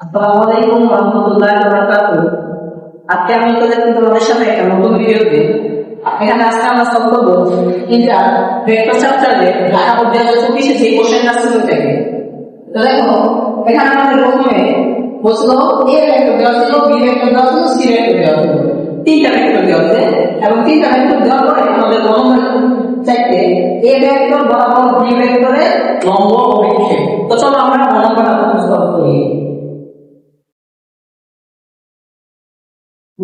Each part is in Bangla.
আসসালামু আলাইকুম রহমতুল্লাহি ওয়া বারাকাতুহু। আজকে আমি তোমাদের সাথে একটা নতুন ভিডিওতে এখানে আজকে আমরা সলভ করবো ইন্টার ভেক্টর চ্যাপ্টারে ঢাকা বোর্ড 2024 যে কোশ্চেনটা ছিল ওটাকে। তো দেখো এখানে আমাদের প্রথমে বলছিল এ ভেক্টর দেওয়া ছিল, বি ভেক্টর দেওয়া ছিল, সি ভেক্টর দেওয়া ছিল, তিনটা ভেক্টর দেওয়া আছে এবং তিনটা ভেক্টর দেওয়ার পরে আমাদের গণনা চাইতে এ ভেক্টর বরাবর বি ভেক্টরের লম্ব অভিক্ষেপ। তো চলো আমরা গণনাটা সলভ করি।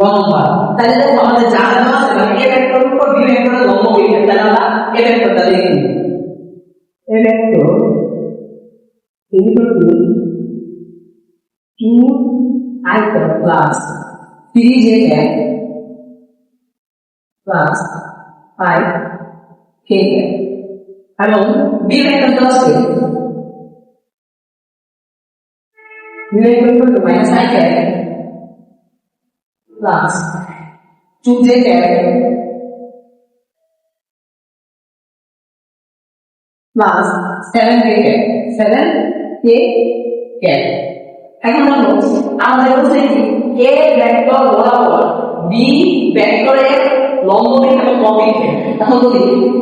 লম্বা তাহলে দেখো আমাদের যা দেওয়া আছে মানে এ ভেক্টরের উপর বি ভেক্টরের লম্ব অভিক্ষেপ, তাহলে আমরা এ ভেক্টরটা লিখি। A vector equal to 2i plus 3j plus 5k এবং বি ভেক্টর দেওয়া আছে B vector equal to -i plus 2j plus 7k এখন দেখো আমাদের বলছে a ভেক্টর বরাবর b ভেক্টরের লম্ব অভিক্ষেপ এবং অভিক্ষেপ। এখন যদি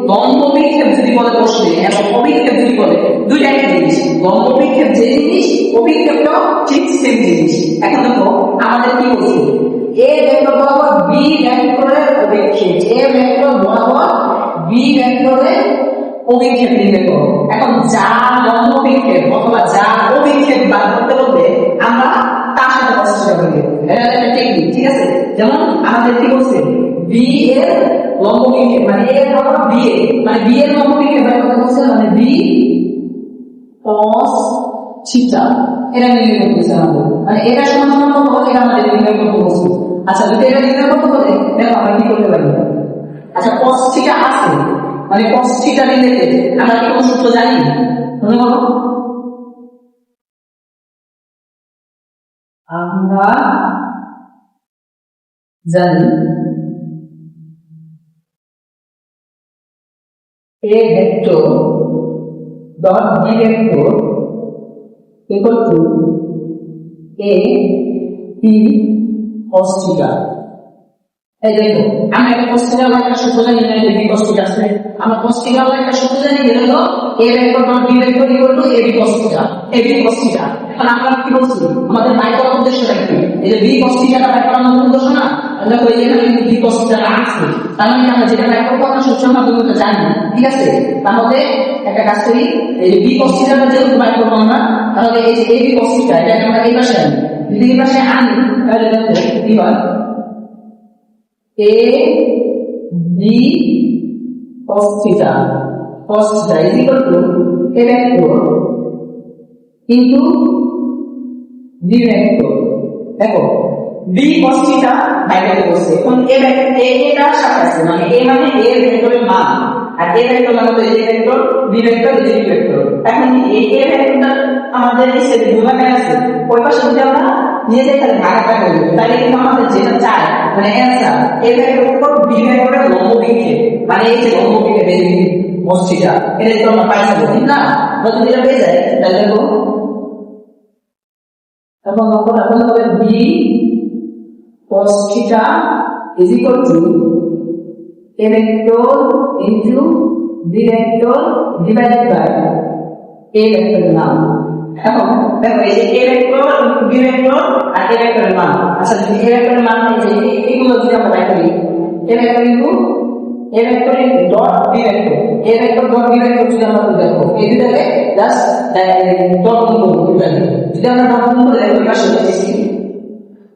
লম্ব অভিক্ষেপ যদি বলে প্রশ্নে এবং অভিক্ষেপ যদি বলে দুইটাই জিনিস, লম্ব অভিক্ষেপ যে জিনিস অভিক্ষেপটাও ঠিক সেম জিনিস। এখন দেখো আমাদের কি বলছে a ভেক্টর বরাবর b ভেক্টরের অভিক্ষেপ, a ভেক্টর বরাবর b ভেক্টরের অভিক্ষেপ নির্ণয় করো। এখন যা লম্ব অভিক্ষেপ অথবা যা অভিক্ষেপ বার করতে বলবে আমরা তার সাথে প্রসেসটা করব। এটা একটা টেকনিক, ঠিক আছে? যেমন আমাদের কি বলছে b এর লম্ব অভিক্ষেপ মানে a এর বরাবর b এর মানে b এর লম্ব অভিক্ষেপ বার করতে বলছে মানে b cos থিটা এটা নির্ণয় করতেছে আমাদের, মানে এটা সমান সমান কত এটা আমাদের নির্ণয় করতে বলছে। আচ্ছা যদি এটা নির্ণয় করতে বলে দেখো আমরা কি করতে পারি। আচ্ছা cos থিটা আছে মানে cos থিটা নিলে আমরা কি কোনো সূত্র জানি? মনে করো আমরা জানি a vector dot b vector equal to a b cos theta। এই দেখো আমরা একটা cos theta একটা সূত্র জানি না, b cos theta আছে আমরা cos theta একটা সূত্র জানি যেটা হলো a vector dot b vector equal to ab cos theta, ab cos theta। এখন আমরা কি বলছি আমাদের বাই করার উদ্দেশ্যটা কি? এই যে b cos theta টা বাই করার উদ্দেশ্য না, দেখো এখানে কিন্তু b cos theta আছে, তার মানে আমরা যেটা বাই করব আমরা সূত্র মাধ্যমে জানি, ঠিক আছে? তাহলে একটা কাজ করি, এই যে b cos theta টা যেহেতু বাই করব আমরা, তাহলে এই যে ab cos theta এটা আমরা এই পাশে আনি, যদি এই পাশে আনি তাহলে দেখো কি হয় a b cos theta is equal to a vector into b vector। দেখো b cos theta বাইরে বসে এখন a ভেক্টর a এর সাথে আছে মানে a মানে a এর ভেক্টরের মান আর a ভেক্টর মানে a vector b vector b vector. এখন এই a ভেক্টরটা আমাদের এই সেট গুণাকার আছে ওই পাশে যদি আমরা নিয়ে যাই তাহলে ভাগাকার হয়ে যাবে, তাহলে কিন্তু আমাদের যেটা চাই মানে অ্যানসার a ভেক্টরের উপর b ভেক্টরের লম্ব অভিক্ষেপ মানে এই যে লম্ব অভিক্ষেপ এই cos theta এটা তো আমরা পাই যাবো, ঠিক না? আমরা যদি এটা পেয়ে যাই তাহলে দেখো এখন হবে b cos theta is equal to a vector into b vector divided by a vector নাম। এখন দেখো এই যে a vector into b vector R a vector এর মান, আচ্ছা যদি a vector এর মান এই যে এগুলো যদি আমরা বাই করি a vector into a vector dot b vector, a vector dot b vector যদি আমরা দেখো এই দুটাকে জাস্ট ডট গুণ করব, যদি আমরা ডট গুণ করে দেখো এটা আসলে কি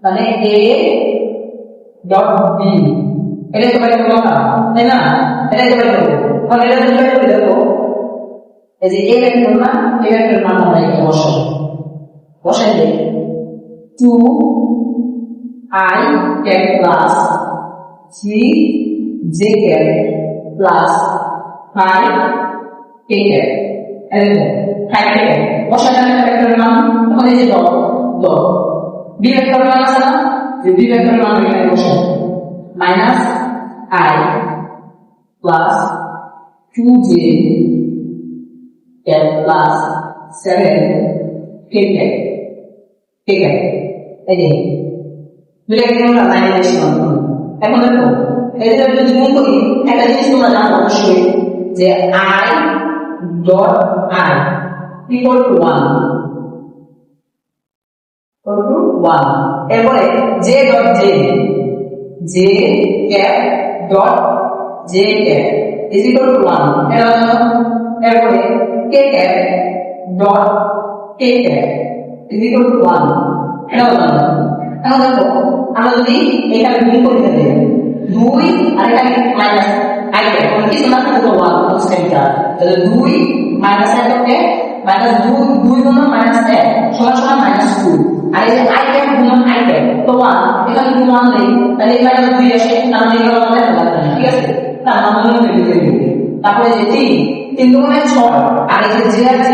মানে a ডট b এটা তো বাইরে করলাম না, তাই না? এটা তো বাইরে করব তাহলে এটা যদি বাইরে করে দেখো এই যে a ভেক্টর না a ভেক্টর মান আমরা এখানে বসাই দেই 2i plus 3j plus 5k এই 5k বসাই দেন ভেক্টরের মান। তখন এই যে ডট b ভেক্টরের মান আছে না, যে b ভেক্টরের মান এখানে বসাই -i plus 2j plus 7k ঠিক আছে, এই যে দুইটা কিন্তু আমরা লাইনে বেশি বানাবো। এখন দেখো এই যে যদি গুণ করি একটা জিনিস তোমরা জানো অবশ্যই যে I dot I equal to 1 এরপরে j dot j cap dot j cap is equal to 1 এটা জানো। এরপরে k cap dot k cap is equal to 1 এটা জানো। এখন দেখো আমরা যদি এখানে গুণ করি তাহলে 2 আর এখানে মাইনাস i ক্যাপ মানে কিছু না থাকলে 1 কনস্ট্যান্টটা তাহলে 2 মাইনাস i ক্যাপ মাইনাস 2 গুণ মাইনাস 1 সমান সমান মাইনাস 2 আর এই যে i ক্যাপ গুণ i ক্যাপ তো 1 এখানে যদি 1 নেই তাহলে এই মাইনাস 2 আসে তাহলে এই গেল আমাদের লাগবে না, ঠিক আছে। তার মানে আমরা বের করে দেব। তারপরে যে 3 গুণে 6 আর এই যে j আর j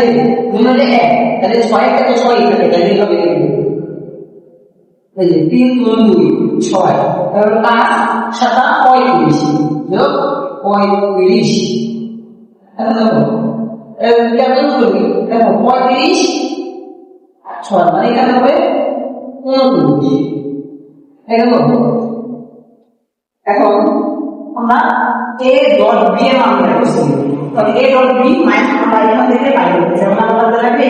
গুণে 1 তাহলে 6 একটা তো 6 থাকে তাহলে এটা বের করে দেব। এই যে 3 গুণ 2 6 তাহলে 5 7 35 যোগ 35 এখন দেখো কেমন করি দেখো 35 6 মানে এখানে হবে 29 এখন আমরা a ডট b এর মান বের করছি। তাহলে a ডট b মাইনাস আমরা এখান থেকে বাইরে করছি আমরা বলতে লাগবে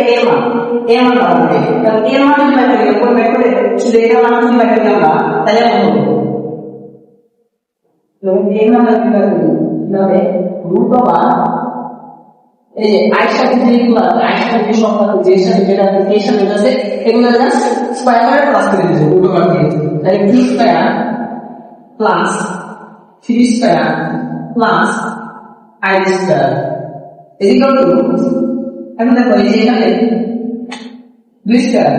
a মান বার করতে। তাহলে a মান যদি বাইরে করি কোন বের করে শুধু এটা মান যদি বাইরে করি আমরা তাহলে কত হবে? তো a মান যদি বাইরে করি তাহলে রুট ওভার এই যে i সাথে যেগুলো আছে i সাথে যে সংখ্যা যে সাথে যেটা আছে এই সাথে যেটা আছে এগুলো জাস্ট স্কয়ার করে প্লাস করে দিতে রুট ওভার দিয়ে তাহলে b square plus 3 square plus i square is equal to এখন দেখো এই যে এখানে 2 স্কয়ার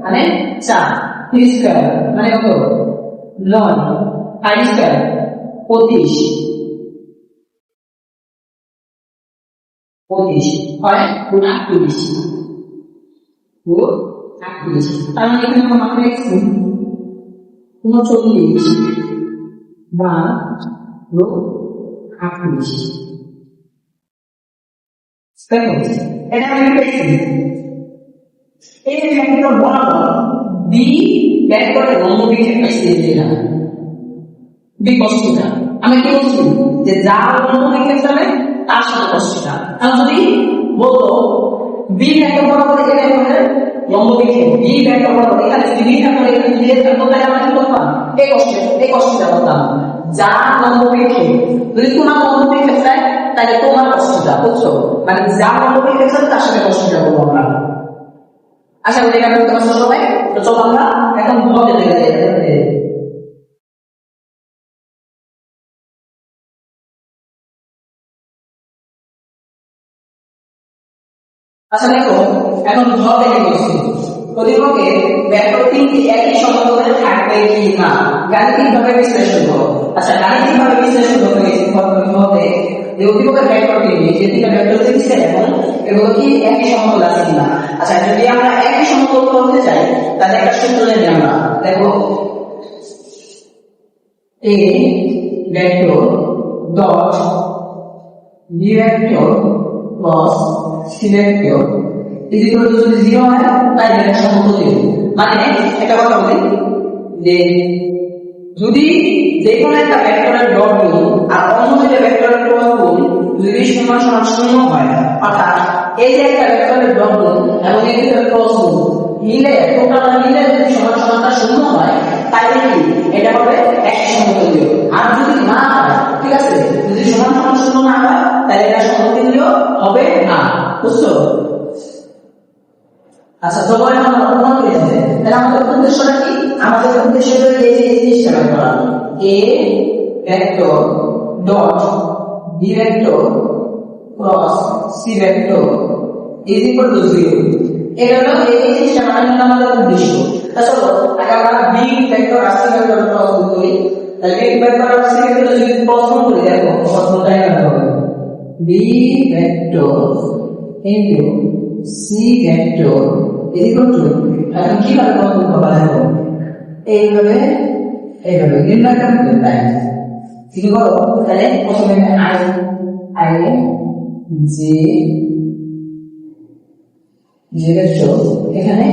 মানে 4 3 স্কয়ার মানে কত 9 i স্কয়ার 25 হয় গুণ 38 তার মানে এখানে আমরা মাত্র লিখছি 39 বা রো 38 দেখো এটা আমি লিখেছি এই রেখাটা বরাবর b ব্যাক করে লম্ব বিক্ষেপ পেয়েছি এটা b cos আমি কি বলছি যে যা লম্ব বিক্ষেপ যাবে তার সাথে cos তাহলে যদি বলতো b ব্যাক বরাবর এটা হবে লম্ব বিক্ষেপ b ব্যাক বরাবর এখানে যদি b থাকতো এখানে যদি a থাকতো তাহলে আমরা কি করতাম এই cos বলতাম যা লম্ব বিক্ষেপ যদি তোমার লম্ব বিক্ষেপ চাই তাহলে তোমার cos বুঝছো মানে যা লম্ব বিক্ষেপ চাই তার সাথে cos বলবো আমরা। আশা করি এটা বুঝতে পারছো সবাই। তো চলো আমরা এখন ভবে দেখে যাই। আচ্ছা দেখো এখন ভব দেখে বলছি প্রতিপক্ষে ভেক্টর তিনটি একই সমতলে থাকবে কি না গাণিতিকভাবে বিশ্লেষণ করো। আচ্ছা গাণিতিকভাবে বিশ্লেষণ করতে গেছি ভবে যে প্রতিপক্ষের ভেক্টর তিনটি যে তিনটা ভেক্টর দিচ্ছে এবং এগুলো কি একই সমতলে আছে কিনা। আচ্ছা যদি আমরা একই সমতল করতে চাই তাহলে একটা সূত্র জানি আমরা দেখো a vector dot b vector plus c vector is equal to যদি 0 হয় তাহলে এটা সমতুল্য মানে একটা কথা বলি যে যদি যে কোনো একটা ভেক্টরের ডট গুণ আর অন্য একটা ভেক্টরের ক্রস গুণ যদি সমান সমান 0 হয় অর্থাৎ এই যে একটা ভেক্টরের ডট গুণ এবং এই দুটোর ক্রস গুণ মিলে টোটাল মিলে যদি সমান সমানটা 0 হয় তাহলে কি এটা হবে একই সমতুল্য। আর যদি না হয় ঠিক আছে যদি সমান সমান 0 না হয় তাহলে এটা সমতুল্য হবে না বুঝছো। আচ্ছা যখন আমরা প্রমাণ করে যাবে তাহলে আমাদের উদ্দেশ্যটা কি আমাদের উদ্দেশ্য হলো এই যে জিনিসটা বের করা a vector dot b vector cross c vector is equal to 0 এটা হলো এই জিনিসটা বানানোর আমাদের উদ্দেশ্য। তাহলে আগে আমরা b ভেক্টর আর c ভেক্টর ক্রস করি তাহলে b ভেক্টর আর c ভেক্টর যদি ক্রস করি দেখো প্রশ্নটা এরকম হবে b vector into c vector is equal to এখন কিভাবে প্রমাণ করব দেখো এইভাবে নির্ণয় করতে তাই কি করব তাহলে প্রথমে i j ভেক্টর এখানে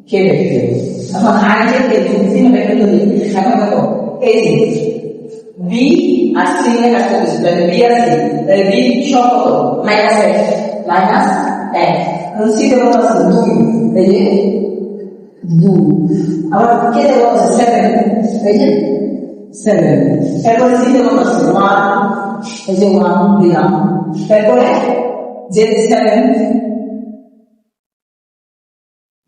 k কে ভেক্টর দেব এখন আই যে তিন ভেক্টর দিই এখন দেখো এই যে বি আর সি এর কাছে দিচ্ছি তাহলে বি আর সি তাহলে বি সব কত মাইনাস এক এখন সি দেব কত 2 এই যে 2 আবার কে দেব 7 এই যে 7 এরপরে সি দেব কত 1 এই যে 1 দিলাম তারপরে যে 7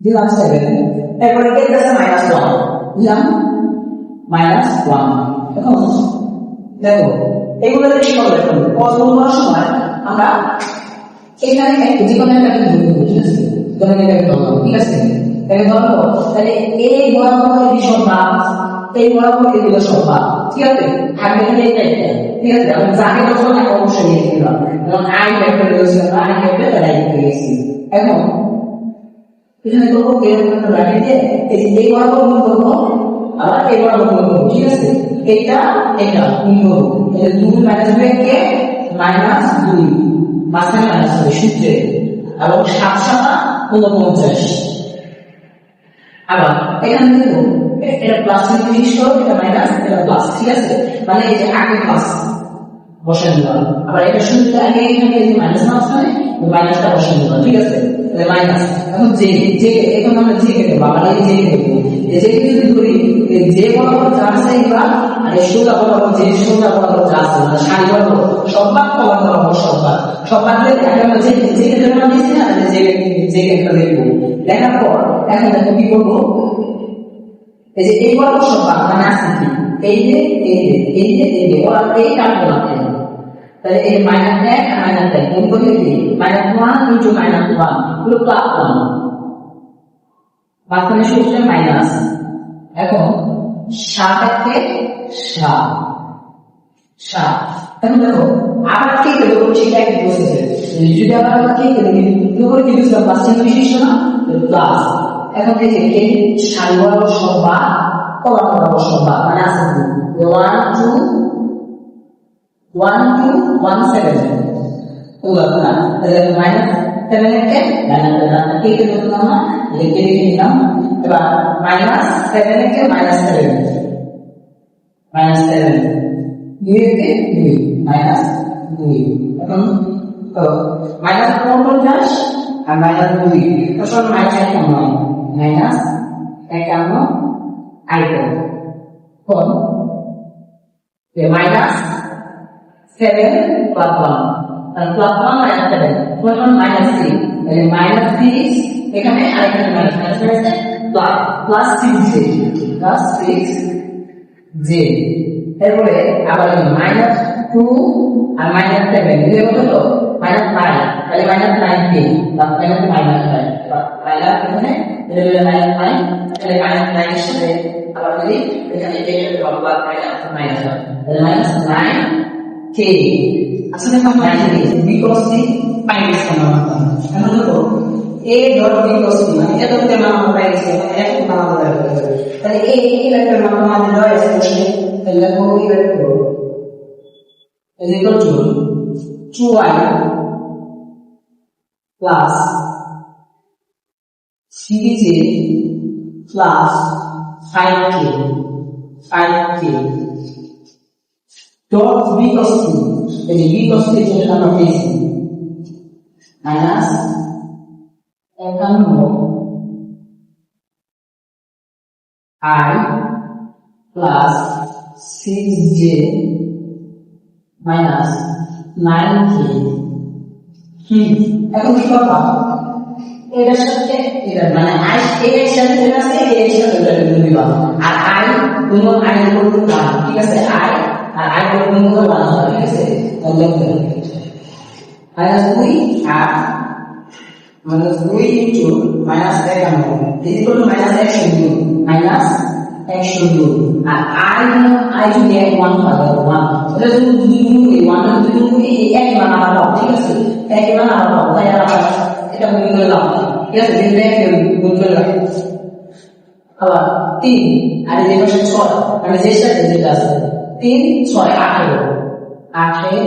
দিলাম 7 এরপরে কে দেব -1 দিলাম -1 এখন দেখো এগুলো কি করব এখন পছন্দ করার সময় আমরা এখানে একটা জীবনের একটা ধরব ঠিক আছে ধরে একটা ধরব ঠিক আছে তাহলে ধরো তাহলে এই বরাবর এই সংখ্যা এই বরাবর এগুলো সংখ্যা ঠিক আছে থাকবে না এটা ঠিক আছে আমি যাকে যখন একটা অবশ্যই নিয়ে নিলাম কারণ আই ভেক্টর রয়েছে আই ভেক্টর তাই পেয়েছি এখন এখানে করবো এরকম একটা লাগিয়ে দিয়ে এই বরাবর গুণ করবো আবার এই বরাবর গুণ করবো ঠিক আছে এটা গুণ করবো এটা 2 মাইনাস 2 কে মাইনাস 2 মাঝখানে মাইনাস হবে সূত্রে এবং 7 7 49 আবার এখানে দেখো এটা প্লাস জিনিস করো এটা মাইনাস এটা প্লাস ঠিক আছে মানে এই যে আগে প্লাস বসানো দিলাম আবার এটা শুরুতে আগে এখানে এই মাইনাস না আসলে মাইনাসটা বসানো দিলাম ঠিক আছে তাহলে মাইনাস এখন যে এখন আমরা যে কে দেব আবার এই যে কে দেব এই যে কে যদি ধরি এই যে বরাবর যা আছে এগুলা আর এই সোজা বরাবর যে সোজা বরাবর যা আছে মানে সারি বরাবর সব ভাগ কমন বরাবর সব ভাগ দিয়ে আমরা যে কে দেব না দিছি না যে কে একটা দেখব দেখার পর এখন দেখো কি করব এই যে এই বরাবর সব ভাগ মানে আছে কি এই যে ওরা এই কাটবো না তাহলে এই মাইনাস 1 আর মাইনাস 1 গুণ করে কি -1 ইনটু -1 পুরো প্লাস 1 মাঝখানে সূত্রে মাইনাস এখন 7 কে 7 এখন দেখো আবার কি করব সেটা একটা প্রসেস যদি আবার কি করব কি করে কি দিলাম প্লাস চিহ্ন বিশিষ্ট না প্লাস এখন এই যে কে সারি বরাবর সব বা কলাম বরাবর সব বা মানে আছে 1 2 1 7 উদাহরণ তাহলে মাইনাস 7 কে মাইনাস কে কে বললাম না লিখে নিলাম এবার মাইনাস 7 কে মাইনাস 7 দুই কে 2 মাইনাস 2 এখন তো মাইনাস 50 আর মাইনাস 2 তখন মাইনাস 51 মাইনাস 51 আইটেম কোন minus 7 plus 1 and plus 1 minus 7 plus 1 minus 3 and minus 6 এখানে আরেকটা মাইনাস আছে plus 6j এরপরে আবার minus 2 আর minus 7 এর কত তো minus 9 তাহলে minus 9 কে তাহলে minus 9 মাইনাস এখানে এর minus 9 তাহলে minus 9 এর সাথে আবার যদি এখানে এটা প্লাস মাইনাস হয় তাহলে minus 9 K আসলে আমরা জানি b cos c পাইলে সমান এখন দেখো a dot b cos c মানে এটা তো মান আমরা পাইছি এক মান আমরা তাহলে a ভেক্টর মান আমাদের দেওয়া আছে প্রশ্নে তাহলে দেখো এই vector is equal to 2y plus cj plus 5k dot b cos c jadi b cos c itu sama bc minus akan I plus 6j minus 9k এখন কি করব এর সাথে এটা মানে I এর সাথে যেটা আছে এর সাথে এটা দিবা আর I কোন I করব না ঠিক আছে I আর I করব না ঠিক আছে তাহলে -2 আর -2 into minus 1 is equal to minus x into minus x into R I যদি 1 পাবো 1 তাহলে যদি 1 যদি এক মান আলাদা ঠিক আছে এক মান আলাদা তাই আমরা এটা গুণ করে লাভ ঠিক আছে দিলে গুণ করে লাভ আবার 3 আর এই পাশে 6 মানে যে সাথে যেটা আছে 3 6 18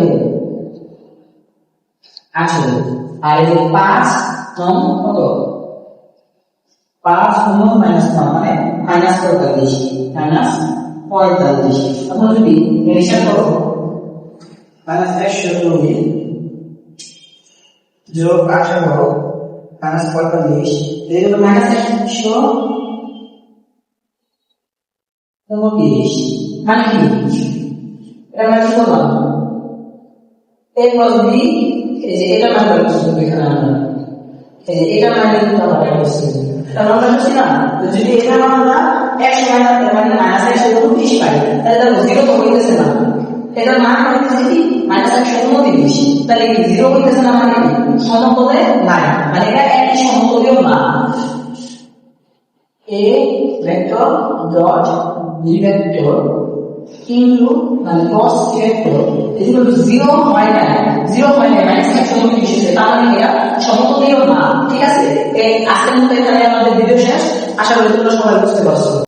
আর এই 5 কত 5 গুণ মাইনাস 1 মানে মাইনাস 45 মাইনাস 45 এখন যদি হিসাব করো মাইনাস 120 যোগ 18 মাইনাস 45 এই হলো মাইনাস 129 মানে কি এটা মানে কি বললাম a plus b এই যে এটা মানে হচ্ছে এখানে আমরা এই যে এটা মানে কিন্তু আমরা করছি তাহলে আমরা বুঝছি না যদি এটা আমরা 100 মানে মাইনাস 129 পাই তাহলে এটা 0 তো হইতেছে না এটার মান হচ্ছে কি মাইনাস 129 তাহলে কি 0 হইতেছে না মানে কি সমতলে নাই মানে এটা একই সমতলীয় না a vector dot b vector into মানে cos vector is equal to 0 হয় না মাইনাস 129 এসেছে তার মানে এটা সমতলীয় না ঠিক আছে এই আজকের মতো এখানে আমাদের ভিডিও শেষ আশা করি তোমরা সবাই বুঝতে পারছো